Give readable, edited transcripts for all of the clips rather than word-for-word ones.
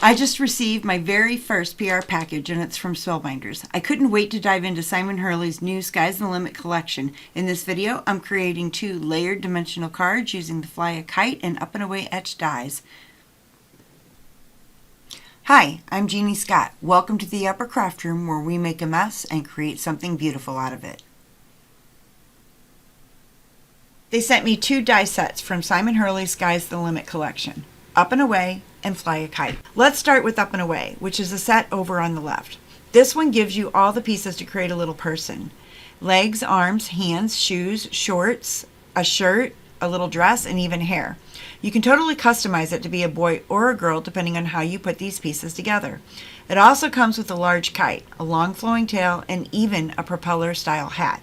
I just received my very first PR package, and it's from Spellbinders. I couldn't wait to dive into Simon Hurley's new Sky's the Limit collection. In this video, I'm creating 2 layered dimensional cards using the Fly a Kite and Up and Away etched dies. Hi, I'm Jeannie Scott. Welcome to the Upper Craft Room, where we make a mess and create something beautiful out of it. They sent me 2 die sets from Simon Hurley's Sky's the Limit collection, Up and Away and Fly a Kite. Let's start with Up and Away, which is a set over on the left. This one gives you all the pieces to create a little person. Legs, arms, hands, shoes, shorts, a shirt, a little dress, and even hair. You can totally customize it to be a boy or a girl depending on how you put these pieces together. It also comes with a large kite, a long flowing tail, and even a propeller style hat.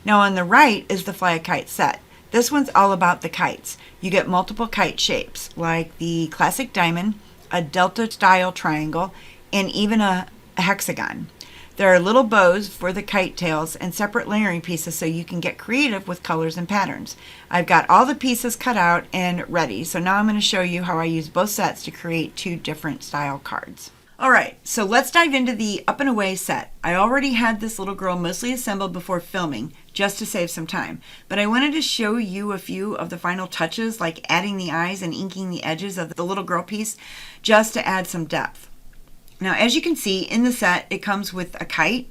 Now on the right is the Fly a Kite set. This one's all about the kites. You get multiple kite shapes, like the classic diamond, a delta style triangle, and even a hexagon. There are little bows for the kite tails and separate layering pieces so you can get creative with colors and patterns. I've got all the pieces cut out and ready, so now I'm going to show you how I use both sets to create 2 different style cards. Alright, so let's dive into the Up and Away set. I already had this little girl mostly assembled before filming, just to save some time. But I wanted to show you a few of the final touches, like adding the eyes and inking the edges of the little girl piece, just to add some depth. Now, as you can see in the set, it comes with a kite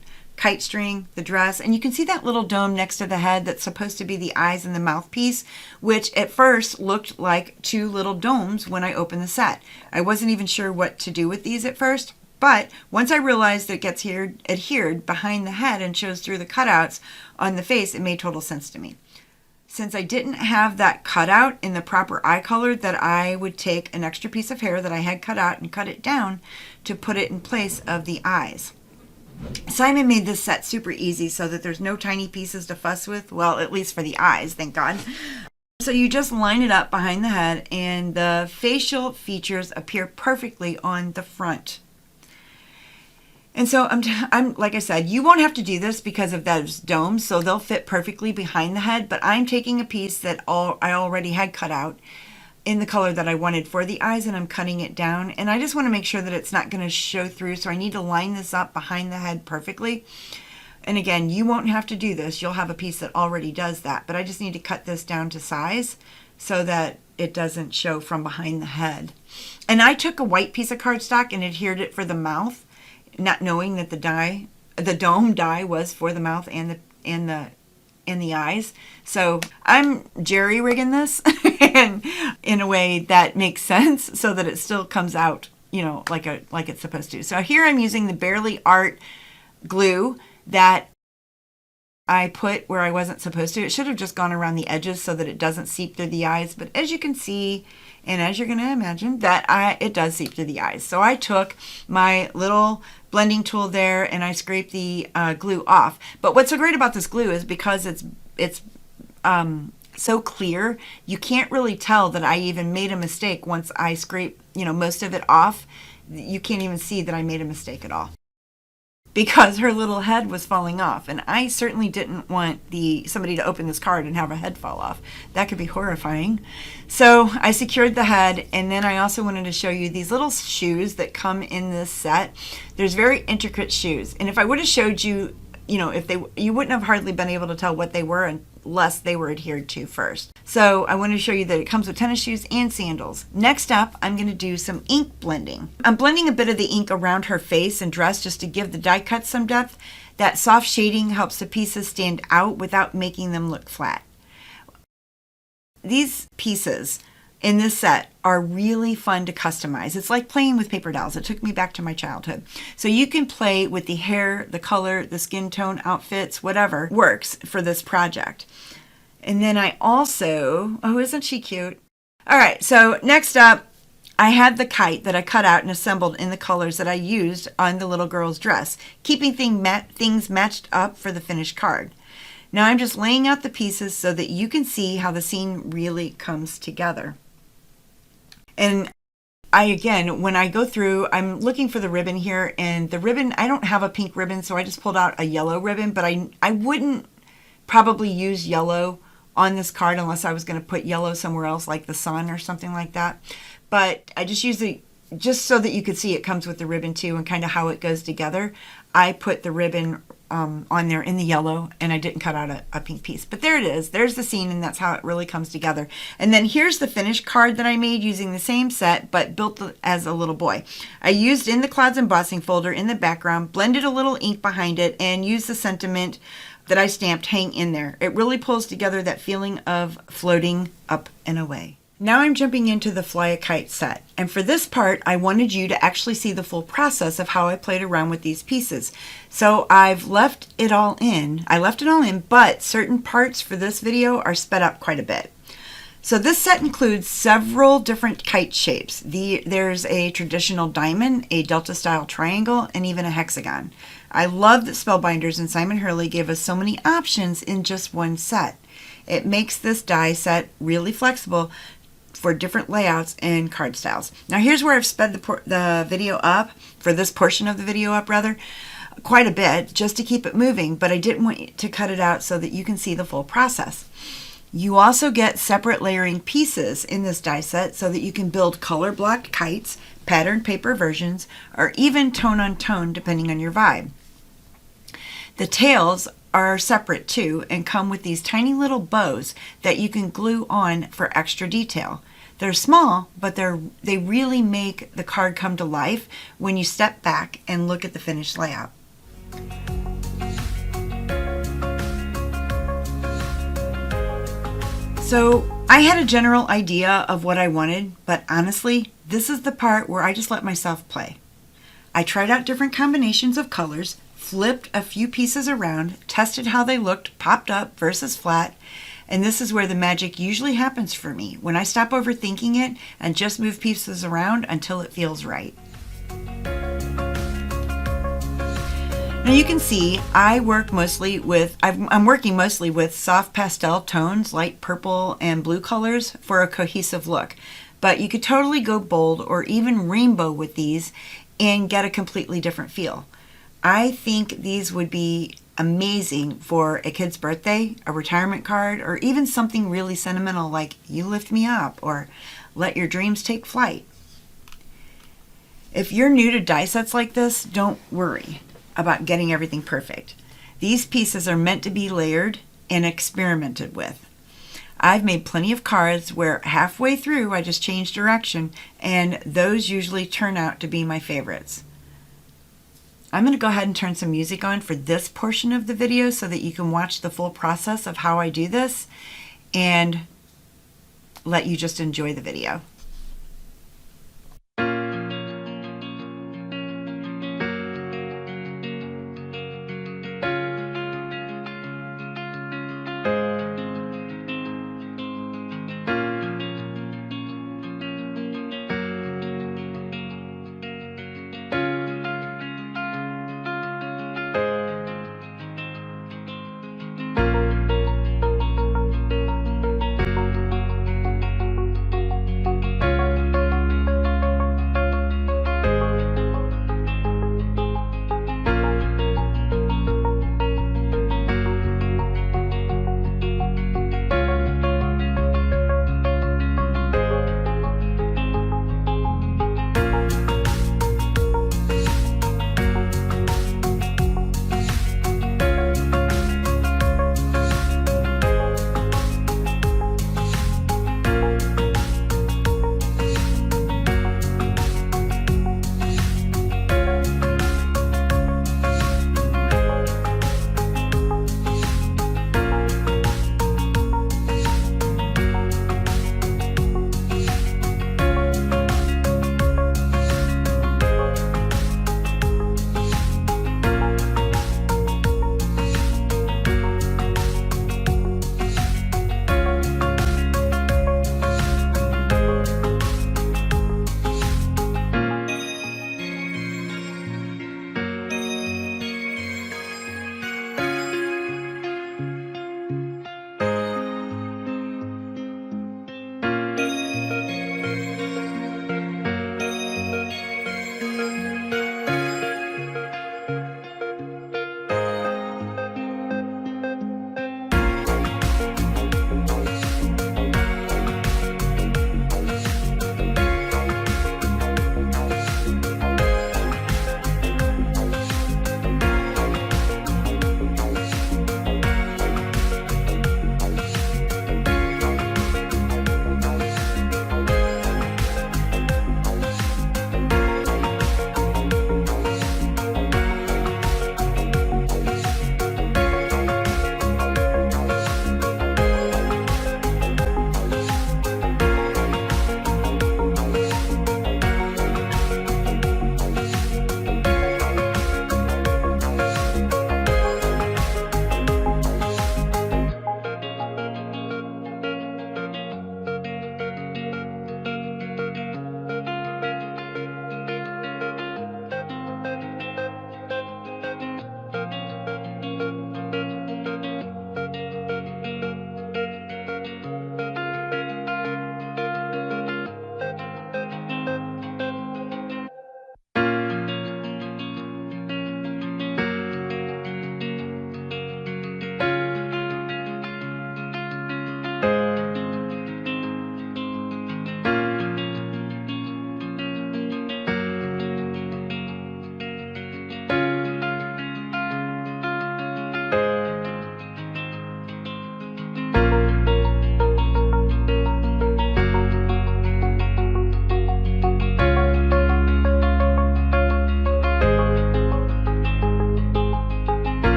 string, the dress, and you can see that little dome next to the head that's supposed to be the eyes and the mouthpiece, which at first looked like 2 little domes when I opened the set. I wasn't even sure what to do with these at first, but once I realized that it gets adhered behind the head and shows through the cutouts on the face, it made total sense to me. Since I didn't have that cutout in the proper eye color, that I would take an extra piece of hair that I had cut out and cut it down to put it in place of the eyes. Simon made this set super easy so that there's no tiny pieces to fuss with, well, at least for the eyes, thank God. So you just line it up behind the head and the facial features appear perfectly on the front. And so I'm like I said, you won't have to do this because of those domes, so they'll fit perfectly behind the head, but I'm taking a piece that I already had cut out in the color that I wanted for the eyes, and I'm cutting it down, and I just want to make sure that it's not going to show through, so I need to line this up behind the head perfectly. And again, you won't have to do this. You'll have a piece that already does that, but I just need to cut this down to size so that it doesn't show from behind the head. And I took a white piece of cardstock and adhered it for the mouth, not knowing that the dome die was for the mouth and the eyes. So I'm jerry-rigging this and in a way that makes sense so that it still comes out, you know, like it's supposed to. So here I'm using the Barely Art glue that I put where I wasn't supposed to. It should have just gone around the edges so that it doesn't seep through the eyes, but as you can see, and as you're going to imagine, that it does seep through the eyes. So I took my little blending tool there and I scraped the glue off. But what's so great about this glue is because it's so clear, you can't really tell that I even made a mistake once I scrape, you know, most of it off. You can't even see that I made a mistake at all, because her little head was falling off, and I certainly didn't want somebody to open this card and have a head fall off. That could be horrifying. So I secured the head, and then I also wanted to show you these little shoes that come in this set. There's very intricate shoes, and if I would have showed you, you know, you wouldn't have hardly been able to tell what they were unless they were adhered to first. So I wanted to show you that it comes with tennis shoes and sandals. Next up, I'm going to do some ink blending. I'm blending a bit of the ink around her face and dress just to give the die cut some depth. That soft shading helps the pieces stand out without making them look flat. These pieces in this set are really fun to customize. It's like playing with paper dolls. It took me back to my childhood. So you can play with the hair, the color, the skin tone, outfits, whatever works for this project. And then I also, oh, isn't she cute? All right, so next up, I had the kite that I cut out and assembled in the colors that I used on the little girl's dress, keeping things matched up for the finished card. Now I'm just laying out the pieces so that you can see how the scene really comes together. And when I go through, I'm looking for the ribbon here, and the ribbon, I don't have a pink ribbon, so I just pulled out a yellow ribbon, but I wouldn't probably use yellow on this card unless I was going to put yellow somewhere else, like the sun or something like that. But I just use the just so that you could see it comes with the ribbon too and kind of how it goes together, I put the ribbon on there in the yellow, and I didn't cut out a pink piece. But there it is. There's the scene, and that's how it really comes together. And then here's the finished card that I made using the same set, but built as a little boy. I used In the Clouds embossing folder in the background, blended a little ink behind it, and used the sentiment that I stamped hang in there. It really pulls together that feeling of floating up and away. Now I'm jumping into the Fly a Kite set, and for this part I wanted you to actually see the full process of how I played around with these pieces. So I've left it all in. But certain parts for this video are sped up quite a bit. So this set includes several different kite shapes. There's a traditional diamond, a delta style triangle, and even a hexagon. I love that Spellbinders and Simon Hurley gave us so many options in just one set. It makes this die set really flexible for different layouts and card styles. Now here's where I've sped the video up, for this portion of the video up rather, quite a bit just to keep it moving, but I didn't want to cut it out so that you can see the full process. You also get separate layering pieces in this die set so that you can build color blocked kites, patterned paper versions, or even tone on tone depending on your vibe. The tails are separate too and come with these tiny little bows that you can glue on for extra detail. They're small, but they really make the card come to life when you step back and look at the finished layout. So I had a general idea of what I wanted, but honestly, this is the part where I just let myself play. I tried out different combinations of colors, flipped a few pieces around, tested how they looked popped up versus flat, and this is where the magic usually happens for me, when I stop overthinking it and just move pieces around until it feels right. Now you can see I'm working mostly with soft pastel tones, light purple and blue colors for a cohesive look, but you could totally go bold or even rainbow with these and get a completely different feel. I think these would be amazing for a kid's birthday, a retirement card, or even something really sentimental like You Lift Me Up or Let Your Dreams Take Flight. If you're new to die sets like this, don't worry about getting everything perfect. These pieces are meant to be layered and experimented with. I've made plenty of cards where halfway through I just change direction, and those usually turn out to be my favorites. I'm going to go ahead and turn some music on for this portion of the video so that you can watch the full process of how I do this and let you just enjoy the video.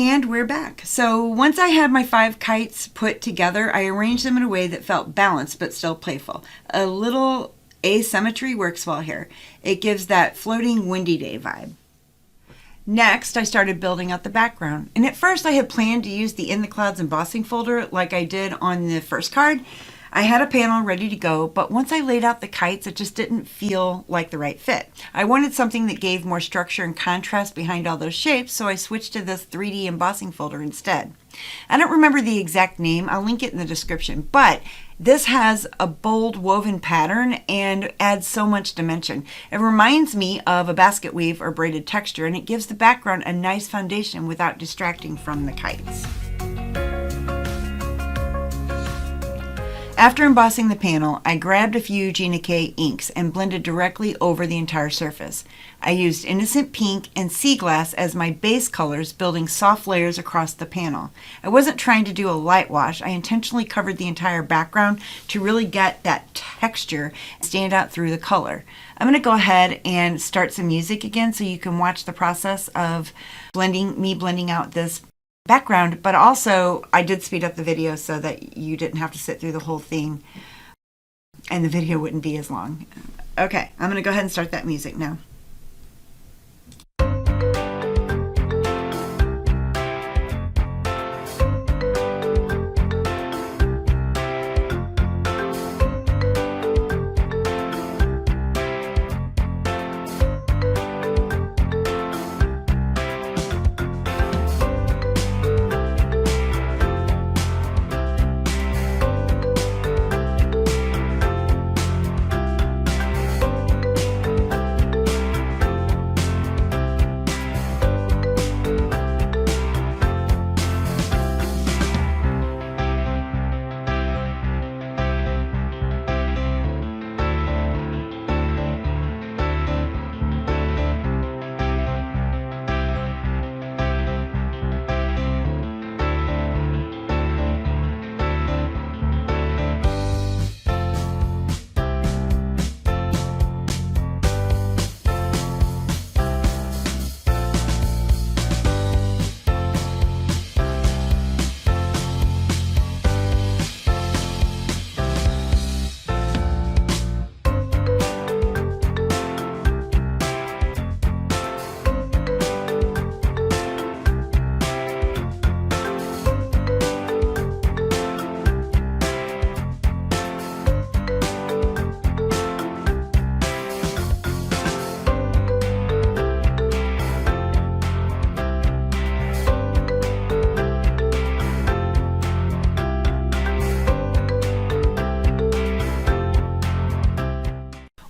And we're back. So once I had my 5 kites put together, I arranged them in a way that felt balanced but still playful. A little asymmetry works well here. It gives that floating windy day vibe. Next, I started building out the background. And at first I had planned to use the In the Clouds embossing folder like I did on the first card. I had a panel ready to go, but once I laid out the kites, it just didn't feel like the right fit. I wanted something that gave more structure and contrast behind all those shapes, so I switched to this 3D embossing folder instead. I don't remember the exact name, I'll link it in the description, but this has a bold woven pattern and adds so much dimension. It reminds me of a basket weave or braided texture, and it gives the background a nice foundation without distracting from the kites. After embossing the panel, I grabbed a few Gina K inks and blended directly over the entire surface. I used Innocent Pink and Sea Glass as my base colors, building soft layers across the panel. I wasn't trying to do a light wash. I intentionally covered the entire background to really get that texture and stand out through the color. I'm going to go ahead and start some music again so you can watch the process of blending out this background, but also I did speed up the video so that you didn't have to sit through the whole thing and the video wouldn't be as long. Okay, I'm going to go ahead and start that music now.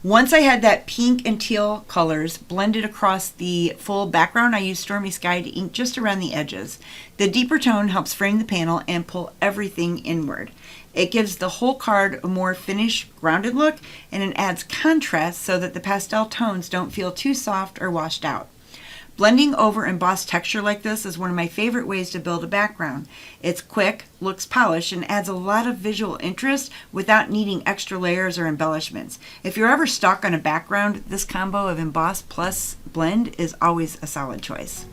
Once I had that pink and teal colors blended across the full background, I used Stormy Sky to ink just around the edges. The deeper tone helps frame the panel and pull everything inward. It gives the whole card a more finished, grounded look, and it adds contrast so that the pastel tones don't feel too soft or washed out. Blending over embossed texture like this is one of my favorite ways to build a background. It's quick, looks polished, and adds a lot of visual interest without needing extra layers or embellishments. If you're ever stuck on a background, this combo of emboss plus blend is always a solid choice.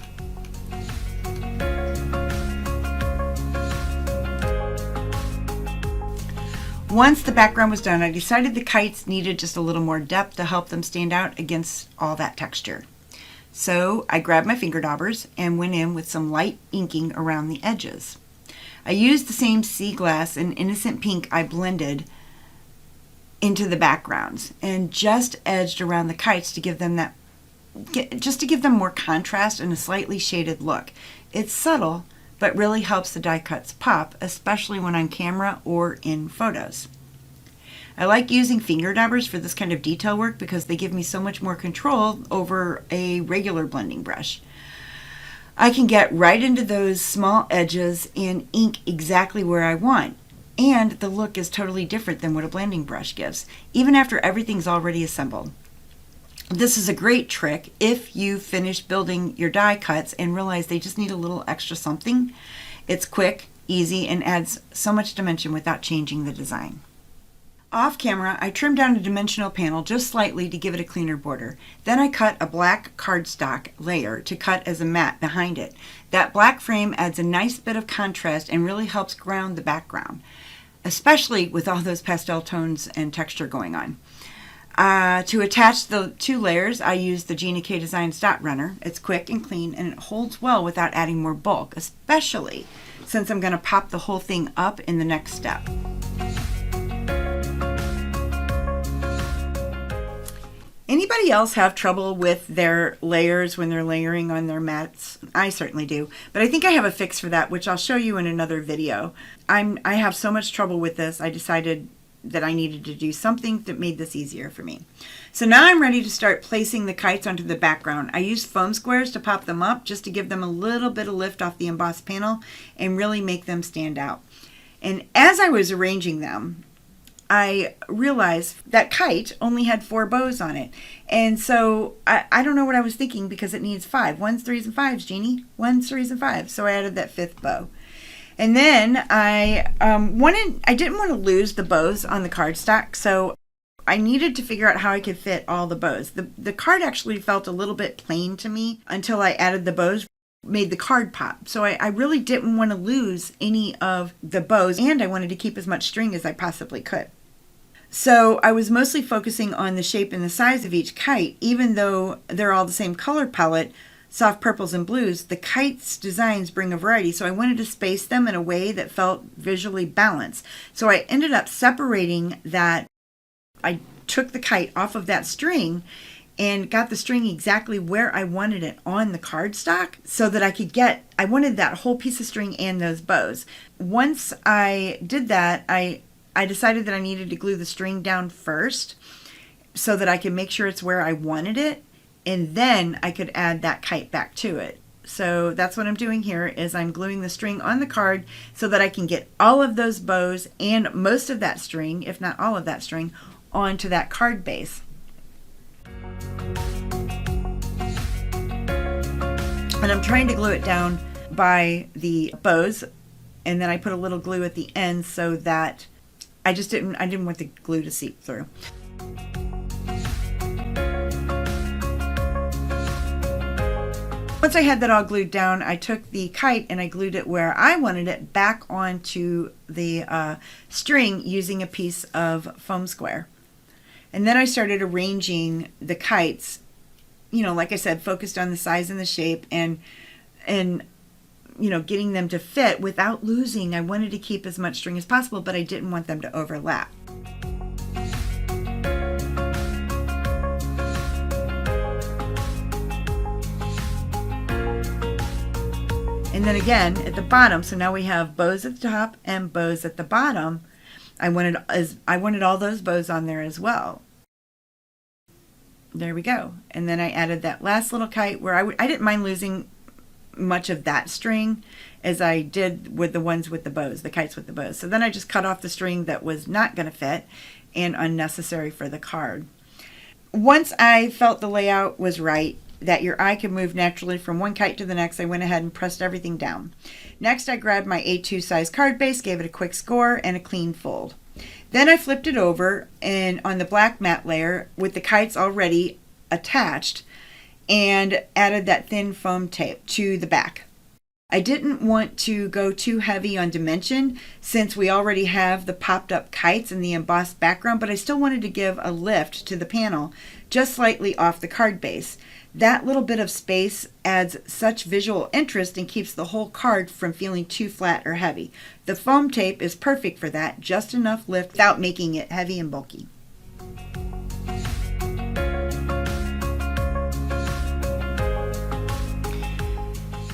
Once the background was done, I decided the kites needed just a little more depth to help them stand out against all that texture. So I grabbed my finger daubers and went in with some light inking around the edges. I used the same Sea Glass and Innocent Pink I blended into the backgrounds and just edged around the kites to give them more contrast and a slightly shaded look. It's subtle, but really helps the die cuts pop, especially when on camera or in photos. I like using finger daubers for this kind of detail work because they give me so much more control over a regular blending brush. I can get right into those small edges and ink exactly where I want, and the look is totally different than what a blending brush gives, even after everything's already assembled. This is a great trick if you finish building your die cuts and realize they just need a little extra something. It's quick, easy, and adds so much dimension without changing the design. Off camera, I trimmed down a dimensional panel just slightly to give it a cleaner border. Then I cut a black cardstock layer to cut as a mat behind it. That black frame adds a nice bit of contrast and really helps ground the background, especially with all those pastel tones and texture going on. To attach the two layers, I used the Gina K Designs dot runner. It's quick and clean, and it holds well without adding more bulk, especially since I'm going to pop the whole thing up in the next step. Anybody else have trouble with their layers when they're layering on their mats? I certainly do, but I think I have a fix for that, which I'll show you in another video. I have so much trouble with this, I decided that I needed to do something that made this easier for me. So now I'm ready to start placing the kites onto the background. I used foam squares to pop them up just to give them a little bit of lift off the embossed panel and really make them stand out. And as I was arranging them, I realized that kite only had 4 bows on it. And so I don't know what I was thinking because it needs 5. 1s, 3s, and 5s, Jeannie. 1s, 3s, and 5s. So I added that 5th bow. And then I didn't want to lose the bows on the cardstock, so I needed to figure out how I could fit all the bows. The card actually felt a little bit plain to me until I added the bows, made the card pop. So I really didn't want to lose any of the bows, and I wanted to keep as much string as I possibly could. So I was mostly focusing on the shape and the size of each kite. Even though they're all the same color palette, soft purples and blues, the kite's designs bring a variety, so I wanted to space them in a way that felt visually balanced. So I ended up separating that. I took the kite off of that string and got the string exactly where I wanted it on the cardstock so that I wanted that whole piece of string and those bows. Once I did that, I decided that I needed to glue the string down first so that I could make sure it's where I wanted it, and then I could add that kite back to it. So that's what I'm doing here, is I'm gluing the string on the card so that I can get all of those bows and most of that string, if not all of that string, onto that card base. And I'm trying to glue it down by the bows, and then I put a little glue at the end so that I didn't want the glue to seep through. Once I had that all glued down, I took the kite and I glued it where I wanted it back onto the string using a piece of foam square. And then I started arranging the kites, like I said, focused on the size and the shape and getting them to fit without losing. I wanted to keep as much string as possible, but I didn't want them to overlap. And then again at the bottom, so now we have bows at the top and bows at the bottom. I wanted all those bows on there as well. There we go. And then I added that last little kite where I didn't mind losing much of that string as I did with the ones with the bows, the kites with the bows. So then I just cut off the string that was not going to fit and unnecessary for the card. Once I felt the layout was right, that your eye could move naturally from one kite to the next, I went ahead and pressed everything down. Next, I grabbed my A2 size card base, gave it a quick score and a clean fold. Then I flipped it over and on the black mat layer with the kites already attached and added that thin foam tape to the back. I didn't want to go too heavy on dimension since we already have the popped up kites and the embossed background, but I still wanted to give a lift to the panel just slightly off the card base. That little bit of space adds such visual interest and keeps the whole card from feeling too flat or heavy. The foam tape is perfect for that, just enough lift without making it heavy and bulky.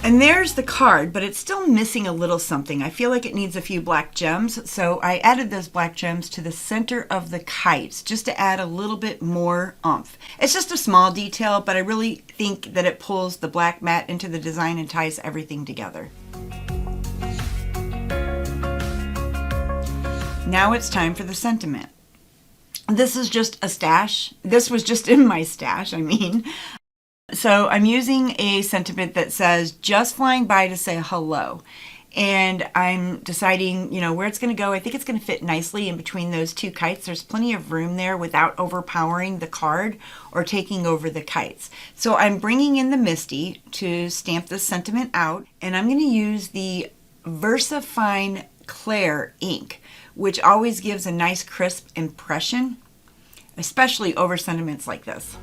And there's the card, but it's still missing a little something. I feel like it needs a few black gems, so I added those black gems to the center of the kites just to add a little bit more oomph. It's just a small detail, but I really think that it pulls the black mat into the design and ties everything together. Now it's time for the sentiment. This is just a stash. This was just in my stash, I mean. So I'm using a sentiment that says, just flying by to say hello. and I'm deciding, you know, where it's going to go. I think it's going to fit nicely in between those two kites. There's plenty of room there without overpowering the card or taking over the kites. So I'm bringing in the Misty to stamp this sentiment out, and I'm going to use the VersaFine Clair ink, which always gives a nice crisp impression, especially over sentiments like this.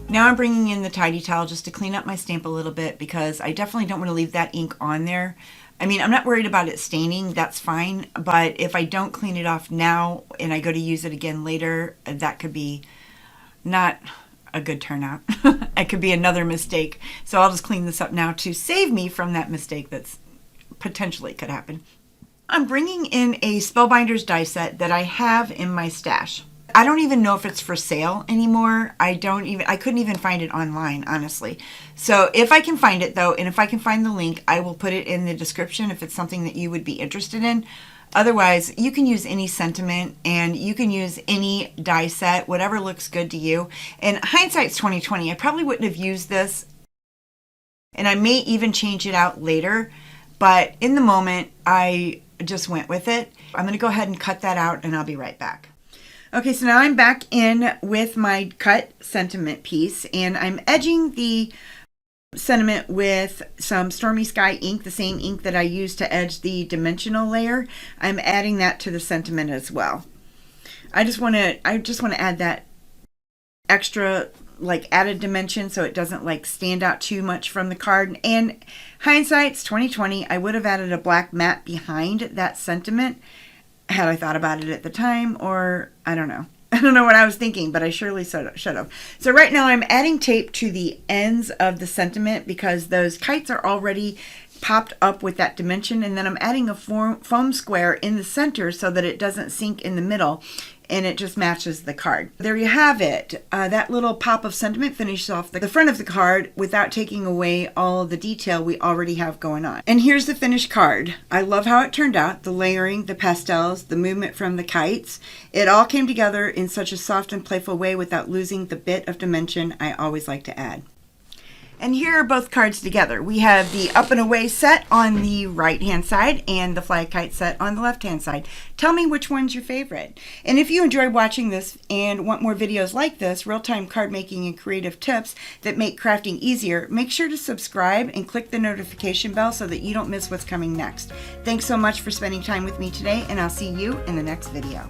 Now I'm bringing in the Tidy Towel just to clean up my stamp a little bit, because I definitely don't want to leave that ink on there. I mean, I'm not worried about it staining, that's fine, but if I don't clean it off now and I go to use it again later, that could be not a good turnout. It could be another mistake. So I'll just clean this up now to save me from that mistake that's potentially could happen. I'm bringing in a Spellbinders die set that I have in my stash. I don't even know if it's for sale anymore. I couldn't even find it online, honestly. So if I can find it though, and if I can find the link, I will put it in the description if it's something that you would be interested in. Otherwise, you can use any sentiment and you can use any die set, whatever looks good to you. And hindsight's 2020. I probably wouldn't have used this, and I may even change it out later, but in the moment, I just went with it. I'm going to go ahead and cut that out, and I'll be right back. Okay, so now I'm back in with my cut sentiment piece, and I'm edging the sentiment with some Stormy Sky ink, the same ink that I used to edge the dimensional layer. I'm adding that to the sentiment as well. I just want to add that extra like added dimension so it doesn't like stand out too much from the card. And hindsight's 2020. I would have added a black mat behind that sentiment had I thought about it at the time, or I don't know. I don't know what I was thinking, but I surely should have. So right now I'm adding tape to the ends of the sentiment because those kites are already popped up with that dimension, and then I'm adding a foam square in the center so that it doesn't sink in the middle and it just matches the card. There you have it. That little pop of sentiment finishes off the front of the card without taking away all of the detail we already have going on. And here's the finished card. I love how it turned out. The layering, the pastels, the movement from the kites. It all came together in such a soft and playful way without losing the bit of dimension I always like to add. And here are both cards together. We have the Up and Away set on the right-hand side and the Fly a Kite set on the left-hand side. Tell me which one's your favorite. And if you enjoy watching this and want more videos like this, real-time card making and creative tips that make crafting easier, make sure to subscribe and click the notification bell so that you don't miss what's coming next. Thanks so much for spending time with me today, and I'll see you in the next video.